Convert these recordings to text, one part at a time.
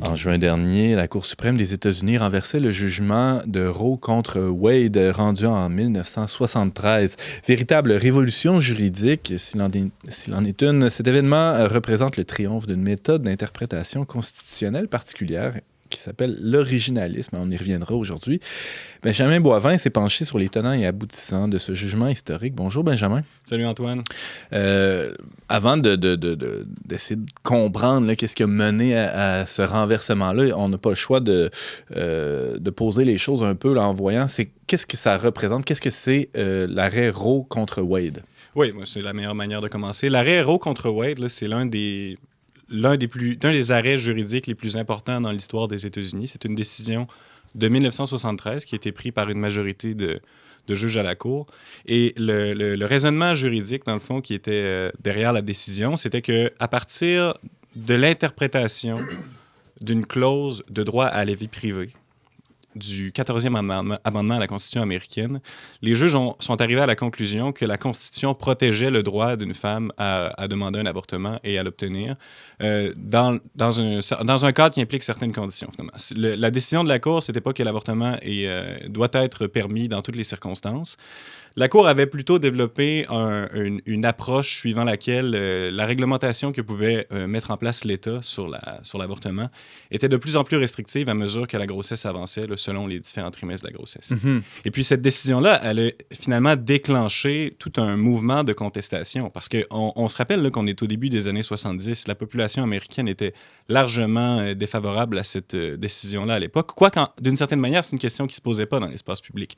En juin dernier, la Cour suprême des États-Unis renversait le jugement de Roe contre Wade rendu en 1973. Véritable révolution juridique, s'il en est une, cet événement représente le triomphe d'une méthode d'interprétation constitutionnelle particulière qui s'appelle l'originalisme. On y reviendra aujourd'hui. Benjamin Boivin s'est penché sur les tenants et aboutissants de ce jugement historique. Bonjour, Benjamin. Salut, Antoine. Avant d'essayer de comprendre là, qu'est-ce qui a mené à ce renversement-là, on n'a pas le choix de poser les choses un peu là, en voyant qu'est-ce que ça représente, qu'est-ce que c'est l'arrêt Roe contre Wade. Oui, moi, c'est la meilleure manière de commencer. L'arrêt Roe contre Wade, là, c'est l'un des arrêts juridiques les plus importants dans l'histoire des États-Unis. C'est une décision de 1973 qui a été prise par une majorité de juges à la Cour. Et le raisonnement juridique, dans le fond, qui était derrière la décision, c'était qu'à partir de l'interprétation d'une clause de droit à la vie privée, du 14e amendement à la Constitution américaine, les juges sont arrivés à la conclusion que la Constitution protégeait le droit d'une femme à demander un avortement et à l'obtenir dans un cadre qui implique certaines conditions. La décision de la Cour, c'était pas que l'avortement doit être permis dans toutes les circonstances. La Cour avait plutôt développé une approche suivant laquelle la réglementation que pouvait mettre en place l'État sur l'avortement était de plus en plus restrictive à mesure que la grossesse avançait, là, selon les différents trimestres de la grossesse. Mm-hmm. Et puis cette décision-là, elle a finalement déclenché tout un mouvement de contestation parce qu'on se rappelle là, qu'on est au début des années 70, la population américaine était largement défavorable à cette décision-là à l'époque, quoique d'une certaine manière, c'est une question qui ne se posait pas dans l'espace public.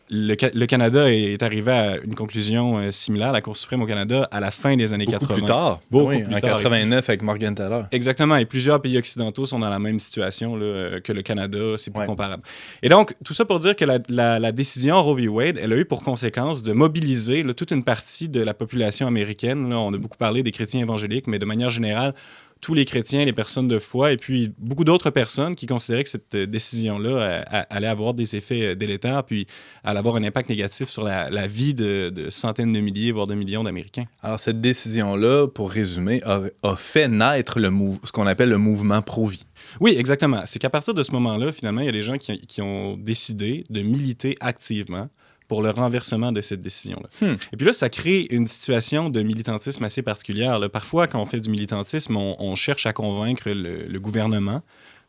Le Canada est arrivé à une conclusion similaire, la Cour suprême au Canada, à la fin des années 80. Plus tard. Beaucoup plus tard. En 89 avec Morgan Taylor. Exactement. Et plusieurs pays occidentaux sont dans la même situation là, que le Canada. C'est plus comparable. Et donc, tout ça pour dire que la décision Roe v. Wade, elle a eu pour conséquence de mobiliser là, toute une partie de la population américaine. Là, on a beaucoup parlé des chrétiens évangéliques, mais de manière générale, tous les chrétiens, les personnes de foi, et puis beaucoup d'autres personnes qui considéraient que cette décision-là allait avoir des effets délétères, puis allait avoir un impact négatif sur la vie de centaines de milliers, voire de millions d'Américains. Alors, cette décision-là, pour résumer, a fait naître ce qu'on appelle le mouvement pro-vie. Oui, exactement. C'est qu'à partir de ce moment-là, finalement, il y a des gens qui ont décidé de militer activement pour le renversement de cette décision-là. Et puis là, ça crée une situation de militantisme assez particulière. Là, parfois, quand on fait du militantisme, on cherche à convaincre le gouvernement,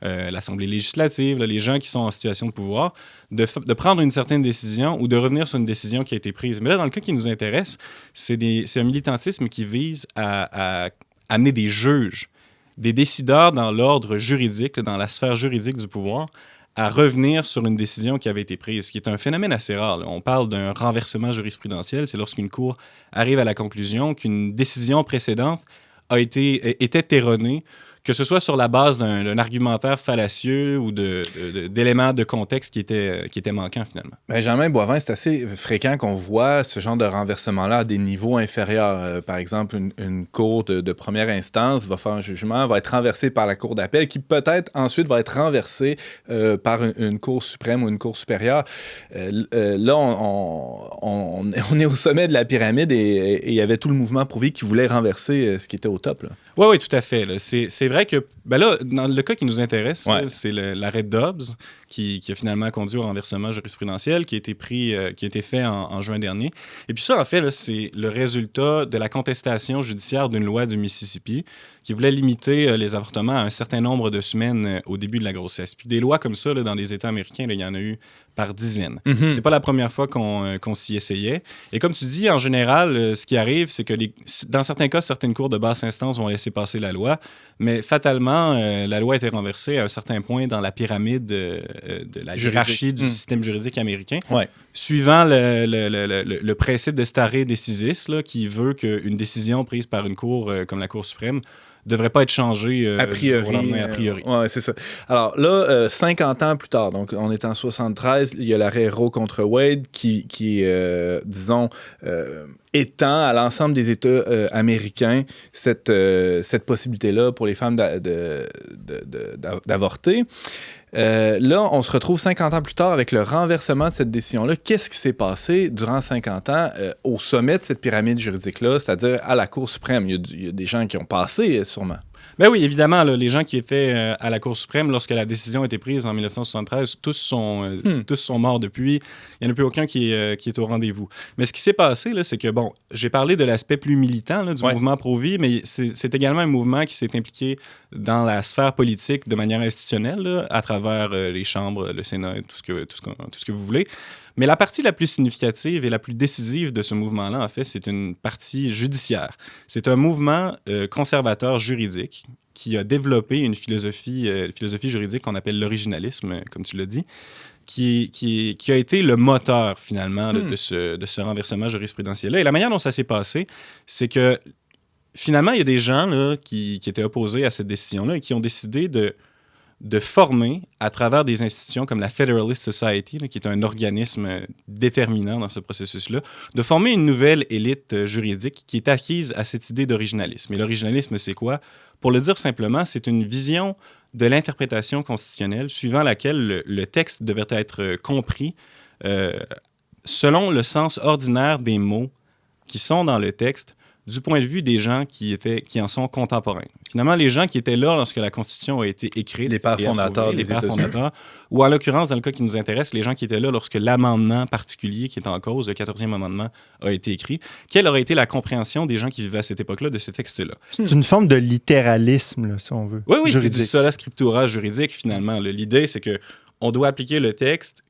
l'Assemblée législative, là, les gens qui sont en situation de pouvoir, de prendre une certaine décision ou de revenir sur une décision qui a été prise. Mais là, dans le cas qui nous intéresse, c'est un militantisme qui vise à amener des juges, des décideurs dans l'ordre juridique, dans la sphère juridique du pouvoir, à revenir sur une décision qui avait été prise, ce qui est un phénomène assez rare. Là. On parle d'un renversement jurisprudentiel, c'est lorsqu'une cour arrive à la conclusion qu'une décision précédente était erronée, que ce soit sur la base d'un argumentaire fallacieux ou d'éléments de contexte qui étaient manquants, finalement. Benjamin Boivin, c'est assez fréquent qu'on voit ce genre de renversement-là à des niveaux inférieurs. Par exemple, une cour de première instance va faire un jugement, va être renversée par la cour d'appel, qui peut-être ensuite va être renversée par une cour suprême ou une cour supérieure. Là, on est au sommet de la pyramide et il y avait tout le mouvement pro-vie qui voulait renverser ce qui était au top. Oui, tout à fait. Là. C'est vrai que, là, dans le cas qui nous intéresse, là, c'est l'arrêt Dobbs qui a finalement conduit au renversement jurisprudentiel qui a été fait en juin dernier. Et puis ça, en fait, là, c'est le résultat de la contestation judiciaire d'une loi du Mississippi qui voulait limiter les avortements à un certain nombre de semaines au début de la grossesse. Puis des lois comme ça, là, dans les États américains, là, il y en a eu par dizaines. Mm-hmm. C'est pas la première fois qu'on s'y essayait. Et comme tu dis, en général, ce qui arrive, c'est que dans certains cas, certaines cours de basse instance vont laisser passer la loi, mais fatalement, la loi a été renversée à un certain point dans la pyramide de la hiérarchie du système juridique américain, suivant le principe de stare decisis, là, qui veut qu'une décision prise par une cour comme la Cour suprême devrait pas être changé a priori. Oui, c'est ça. Alors là, 50 ans plus tard, donc on est en 73, il y a l'arrêt Roe contre Wade qui disons, étend à l'ensemble des États américains cette possibilité-là pour les femmes d'avorter. Là, on se retrouve 50 ans plus tard avec le renversement de cette décision-là. Qu'est-ce qui s'est passé durant 50 ans au sommet de cette pyramide juridique-là, c'est-à-dire à la Cour suprême? Il y a des gens qui ont passé, sûrement. Ben oui, évidemment, là, les gens qui étaient à la Cour suprême lorsque la décision a été prise en 1973, tous sont morts depuis. Il n'y en a plus aucun qui est au rendez-vous. Mais ce qui s'est passé, là, c'est que, bon, j'ai parlé de l'aspect plus militant là, du mouvement pro-vie, mais c'est également un mouvement qui s'est impliqué dans la sphère politique de manière institutionnelle, là, à travers les chambres, le Sénat, tout ce que vous voulez. Mais la partie la plus significative et la plus décisive de ce mouvement-là, en fait, c'est une partie judiciaire. C'est un mouvement conservateur juridique qui a développé une philosophie juridique qu'on appelle l'originalisme, comme tu l'as dit, qui a été le moteur, finalement, de ce renversement jurisprudentiel-là. Et la manière dont ça s'est passé, c'est que, finalement, il y a des gens là, qui étaient opposés à cette décision-là et qui ont décidé de former, à travers des institutions comme la Federalist Society, là, qui est un organisme déterminant dans ce processus-là, de former une nouvelle élite juridique qui est acquise à cette idée d'originalisme. Et l'originalisme, c'est quoi? Pour le dire simplement, c'est une vision de l'interprétation constitutionnelle suivant laquelle le texte devrait être compris selon le sens ordinaire des mots qui sont dans le texte, du point de vue des gens qui en sont contemporains. Finalement, les gens qui étaient là lorsque la Constitution a été écrite, les pères fondateurs les pères fondateurs, ou en l'occurrence, dans le cas qui nous intéresse, les gens qui étaient là lorsque l'amendement particulier qui est en cause, le 14e amendement, a été écrit, quelle aurait été la compréhension des gens qui vivaient à cette époque-là de ce texte-là? C'est une forme de littéralisme, là, si on veut. Oui, c'est du sola scriptura juridique, finalement. L'idée, c'est qu'on doit appliquer le texte,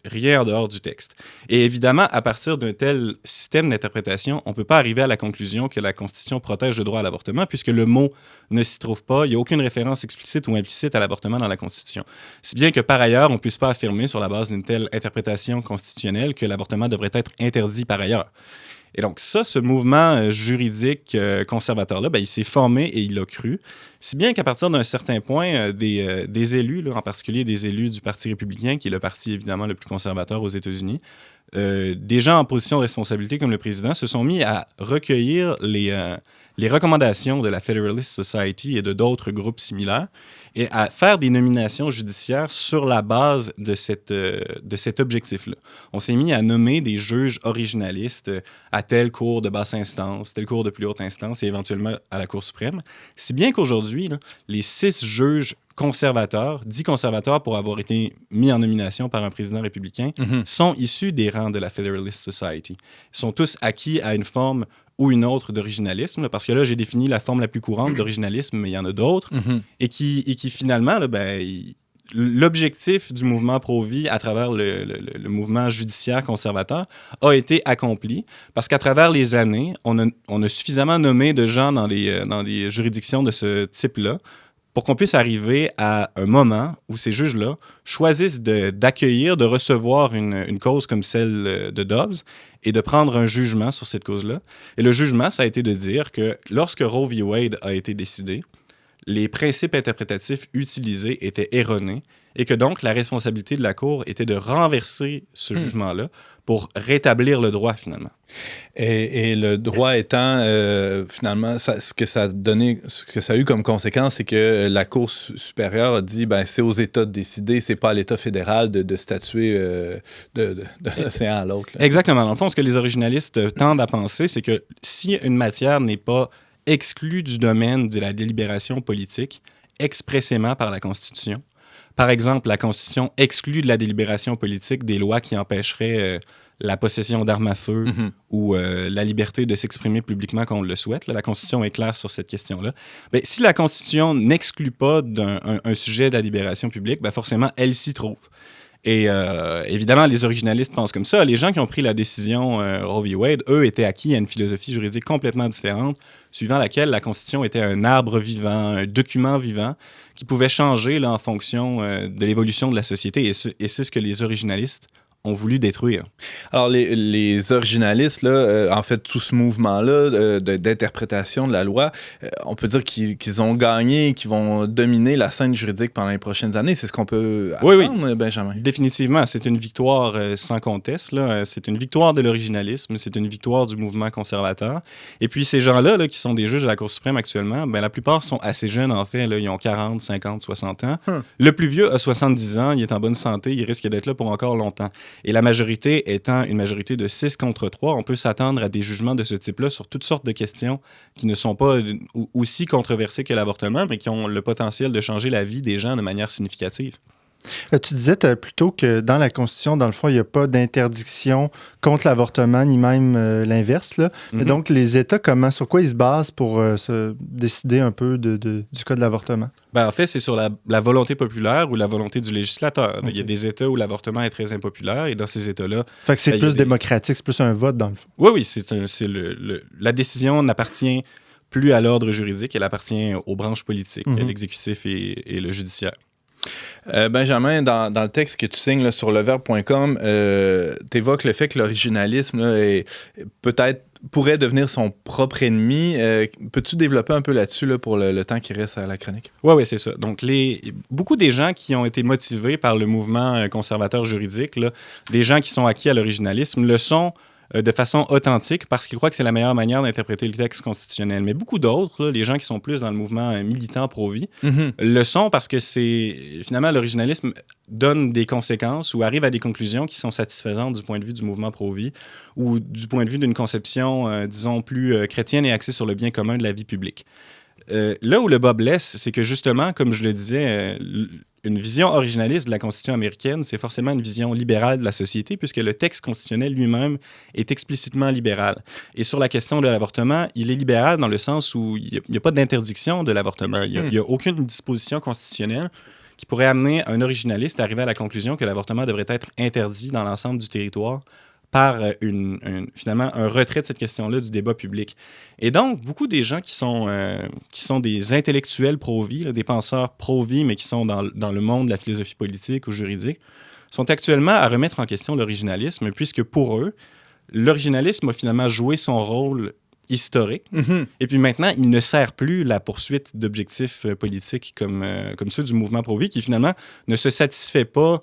rien en dehors du texte. Et évidemment, à partir d'un tel système d'interprétation, on ne peut pas arriver à la conclusion que la Constitution protège le droit à l'avortement, puisque le mot ne s'y trouve pas. Il n'y a aucune référence explicite ou implicite à l'avortement dans la Constitution. Si bien que, par ailleurs, on ne puisse pas affirmer, sur la base d'une telle interprétation constitutionnelle, que l'avortement devrait être interdit par ailleurs. Et donc ça, ce mouvement juridique conservateur-là, il s'est formé et il l'a cru. Si bien qu'à partir d'un certain point, des élus, là, en particulier des élus du Parti républicain, qui est le parti évidemment le plus conservateur aux États-Unis, des gens en position de responsabilité comme le président se sont mis à recueillir les recommandations de la Federalist Society et de d'autres groupes similaires et à faire des nominations judiciaires sur la base de cet objectif-là. On s'est mis à nommer des juges originalistes à telle cour de basse instance, telle cour de plus haute instance et éventuellement à la Cour suprême. Si bien qu'aujourd'hui, là, les 6 juges conservateurs, dits conservateurs pour avoir été mis en nomination par un président républicain, sont issus des rangs de la Federalist Society. Ils sont tous acquis à une forme ou une autre d'originalisme, parce que là, j'ai défini la forme la plus courante d'originalisme, mais il y en a d'autres, et qui finalement, là, l'objectif du mouvement pro-vie à travers le mouvement judiciaire conservateur a été accompli, parce qu'à travers les années, on a suffisamment nommé de gens dans des juridictions de ce type-là pour qu'on puisse arriver à un moment où ces juges-là choisissent d'accueillir, de recevoir une cause comme celle de Dobbs et de prendre un jugement sur cette cause-là. Et le jugement, ça a été de dire que lorsque Roe v. Wade a été décidé, les principes interprétatifs utilisés étaient erronés et que donc la responsabilité de la Cour était de renverser ce jugement-là pour rétablir le droit, finalement. Et le droit étant, finalement, ce que ça a eu comme conséquence, c'est que la Cour supérieure a dit, c'est aux États de décider, c'est pas à l'État fédéral de statuer de l'océan à l'autre. Là. Exactement. Dans le fond, ce que les originalistes tendent à penser, c'est que si une matière n'est pas exclue du domaine de la délibération politique, expressément par la Constitution, par exemple, la Constitution exclut de la délibération politique des lois qui empêcheraient la possession d'armes à feu ou la liberté de s'exprimer publiquement quand on le souhaite. Là, la Constitution est claire sur cette question-là. Si la Constitution n'exclut pas un sujet de la libération publique, forcément, elle s'y trouve. Et évidemment, les originalistes pensent comme ça. Les gens qui ont pris la décision Roe v. Wade, eux, étaient acquis à une philosophie juridique complètement différente, suivant laquelle la Constitution était un arbre vivant, un document vivant, qui pouvait changer là, en fonction de l'évolution de la société. Et c'est ce que les originalistes ont voulu détruire. Alors, les originalistes, là, en fait, tout ce mouvement-là d'interprétation de la loi, on peut dire qu'ils ont gagné, qu'ils vont dominer la scène juridique pendant les prochaines années. C'est ce qu'on peut attendre, oui. Benjamin? Définitivement. C'est une victoire sans conteste. Là. C'est une victoire de l'originalisme. C'est une victoire du mouvement conservateur. Et puis, ces gens-là, là, qui sont des juges de la Cour suprême actuellement, la plupart sont assez jeunes, en fait. Là. Ils ont 40, 50, 60 ans. Le plus vieux a 70 ans. Il est en bonne santé. Il risque d'être là pour encore longtemps. Et la majorité étant une majorité de 6 contre 3, on peut s'attendre à des jugements de ce type-là sur toutes sortes de questions qui ne sont pas aussi controversées que l'avortement, mais qui ont le potentiel de changer la vie des gens de manière significative. Tu disais plutôt que dans la Constitution, dans le fond, il n'y a pas d'interdiction contre l'avortement, ni même l'inverse. Là. Et donc, les États, sur quoi ils se basent pour se décider un peu du cas de l'avortement? En fait, c'est sur la volonté populaire ou la volonté du législateur. Okay. Il y a des États où l'avortement est très impopulaire et dans ces États-là... Fait que c'est plus démocratique, c'est plus un vote dans le fond. Oui, la décision n'appartient plus à l'ordre juridique, elle appartient aux branches politiques, l'exécutif et le judiciaire. Benjamin, dans le texte que tu signes là, sur leverbe.com, tu évoques le fait que l'originalisme là, pourrait devenir son propre ennemi. Peux-tu développer un peu là-dessus là, pour le temps qui reste à la chronique? Oui, c'est ça. Donc, beaucoup des gens qui ont été motivés par le mouvement conservateur juridique, là, des gens qui sont acquis à l'originalisme, le sont de façon authentique parce qu'ils croient que c'est la meilleure manière d'interpréter le texte constitutionnel. Mais beaucoup d'autres, là, les gens qui sont plus dans le mouvement militant pro-vie, le sont parce que finalement, l'originalisme donne des conséquences ou arrive à des conclusions qui sont satisfaisantes du point de vue du mouvement pro-vie ou du point de vue d'une conception, disons, plus chrétienne et axée sur le bien commun de la vie publique. Là où le bas blesse, c'est que justement, comme je le disais, une vision originaliste de la Constitution américaine, c'est forcément une vision libérale de la société, puisque le texte constitutionnel lui-même est explicitement libéral. Et sur la question de l'avortement, il est libéral dans le sens où il n'y a pas d'interdiction de l'avortement. Il n'y a aucune disposition constitutionnelle qui pourrait amener un originaliste à arriver à la conclusion que l'avortement devrait être interdit dans l'ensemble du territoire par finalement un retrait de cette question-là du débat public. Et donc, beaucoup des gens qui sont des intellectuels pro-vie, là, des penseurs pro-vie, mais qui sont dans le monde de la philosophie politique ou juridique, sont actuellement à remettre en question l'originalisme, puisque pour eux, l'originalisme a finalement joué son rôle historique. Et puis maintenant, il ne sert plus la poursuite d'objectifs politiques comme ceux du mouvement pro-vie, qui finalement ne se satisfait pas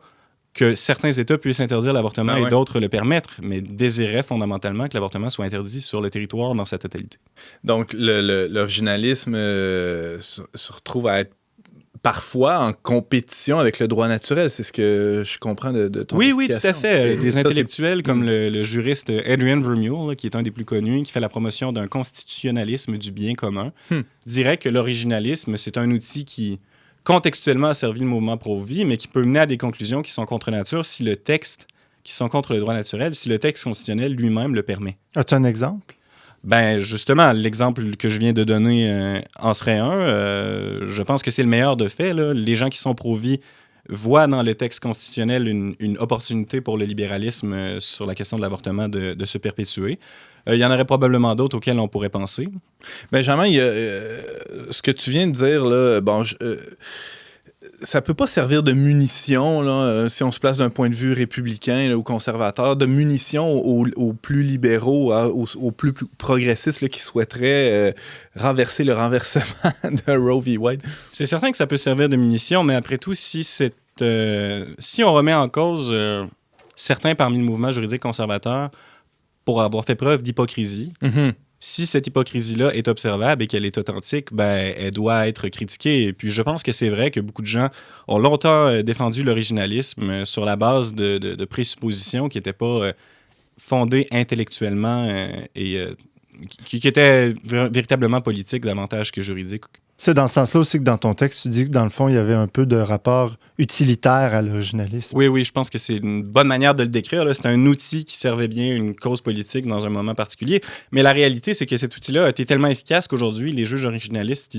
que certains États puissent interdire l'avortement et d'autres le permettre, mais désiraient fondamentalement que l'avortement soit interdit sur le territoire dans sa totalité. Donc, l'originalisme se retrouve à être parfois en compétition avec le droit naturel. C'est ce que je comprends de ton explication. Oui, tout à fait. Des intellectuels comme le juriste Adrian Vermeule, là, qui est un des plus connus, qui fait la promotion d'un constitutionnalisme du bien commun, dirait que l'originalisme, c'est un outil qui contextuellement a servi le mouvement pro-vie, mais qui peut mener à des conclusions qui sont contre nature qui sont contre le droit naturel, si le texte constitutionnel lui-même le permet. As-tu un exemple? Justement, l'exemple que je viens de donner en serait un. Je pense que c'est le meilleur de fait. Là. Les gens qui sont pro-vie voient dans le texte constitutionnel une opportunité pour le libéralisme sur la question de l'avortement de se perpétuer. Il y en aurait probablement d'autres auxquels on pourrait penser. Benjamin, il y a, ce que tu viens de dire, là, ça peut pas servir de munition, là, si on se place d'un point de vue républicain là, ou conservateur, de munition aux plus libéraux, aux plus progressistes là, qui souhaiteraient renverser le renversement de Roe v. Wade. C'est certain que ça peut servir de munition, mais après tout, si on remet en cause certains parmi le mouvement juridique conservateur pour avoir fait preuve d'hypocrisie, si cette hypocrisie-là est observable et qu'elle est authentique, elle doit être critiquée. Et puis je pense que c'est vrai que beaucoup de gens ont longtemps défendu l'originalisme sur la base de présuppositions qui n'étaient pas fondées intellectuellement et qui étaient véritablement politiques davantage que juridiques. C'est dans ce sens-là aussi que dans ton texte, tu dis que dans le fond, il y avait un peu de rapport utilitaire à l'originalisme. Oui, je pense que c'est une bonne manière de le décrire. Là. C'est un outil qui servait bien une cause politique dans un moment particulier. Mais la réalité, c'est que cet outil-là a été tellement efficace qu'aujourd'hui, les juges originalistes,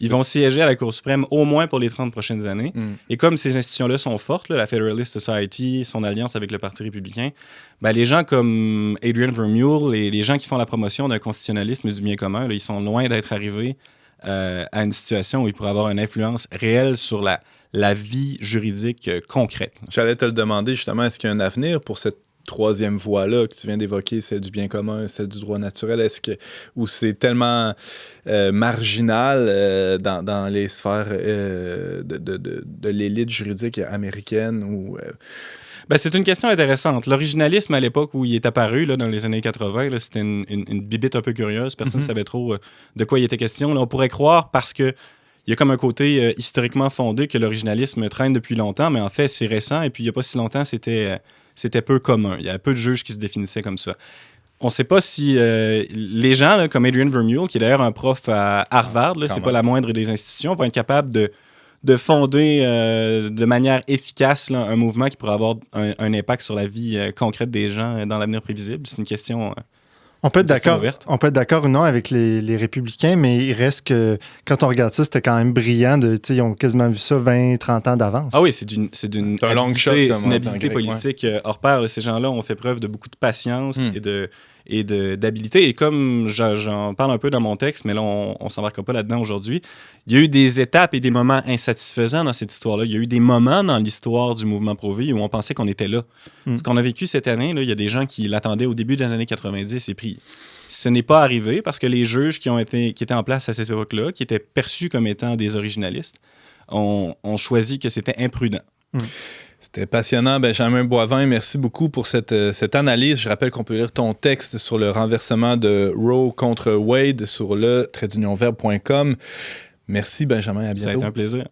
ils vont siéger à la Cour suprême au moins pour les 30 prochaines années. Et comme ces institutions-là sont fortes, là, la Federalist Society, son alliance avec le Parti républicain, les gens comme Adrian Vermeule et les gens qui font la promotion d'un constitutionnalisme du bien commun, là, ils sont loin d'être arrivés à une situation où il pourrait avoir une influence réelle sur la vie juridique concrète. J'allais te le demander justement, est-ce qu'il y a un avenir pour cette troisième voie-là que tu viens d'évoquer, celle du bien commun, celle du droit naturel, ou c'est tellement marginal dans les sphères de l'élite juridique américaine ou... c'est une question intéressante. L'originalisme, à l'époque où il est apparu, là, dans les années 80, là, c'était une bibite un peu curieuse. Personne ne savait trop de quoi il était question. Là, on pourrait croire, parce que il y a comme un côté historiquement fondé, que l'originalisme traîne depuis longtemps, mais en fait, c'est récent. Et puis, il n'y a pas si longtemps, c'était c'était peu commun. Il y avait peu de juges qui se définissaient comme ça. On ne sait pas si les gens là, comme Adrian Vermeule, qui est d'ailleurs un prof à Harvard, c'est pas la moindre des institutions, vont être capables de fonder de manière efficace là, un mouvement qui pourrait avoir un impact sur la vie concrète des gens dans l'avenir prévisible. C'est une question... On peut être d'accord ou non avec les républicains, mais il reste que, quand on regarde ça, c'était quand même brillant. Ils ont quasiment vu ça 20-30 ans d'avance. Ah oui, c'est une habileté politique hors pair. Là. Ces gens-là ont fait preuve de beaucoup de patience et d'habileté. Et comme j'en parle un peu dans mon texte, mais là, on ne s'embarquera pas là-dedans aujourd'hui, il y a eu des étapes et des moments insatisfaisants dans cette histoire-là. Il y a eu des moments dans l'histoire du mouvement Pro-Vie où on pensait qu'on était là. Ce qu'on a vécu cette année, là, il y a des gens qui l'attendaient au début des années 90 et puis ce n'est pas arrivé parce que les juges qui étaient en place à cette époque-là, qui étaient perçus comme étant des originalistes, ont choisi que c'était imprudent. C'était passionnant, Benjamin Boivin. Merci beaucoup pour cette analyse. Je rappelle qu'on peut lire ton texte sur le renversement de Roe contre Wade sur le-verbe.com. Merci, Benjamin. À bientôt. Ça a été un plaisir.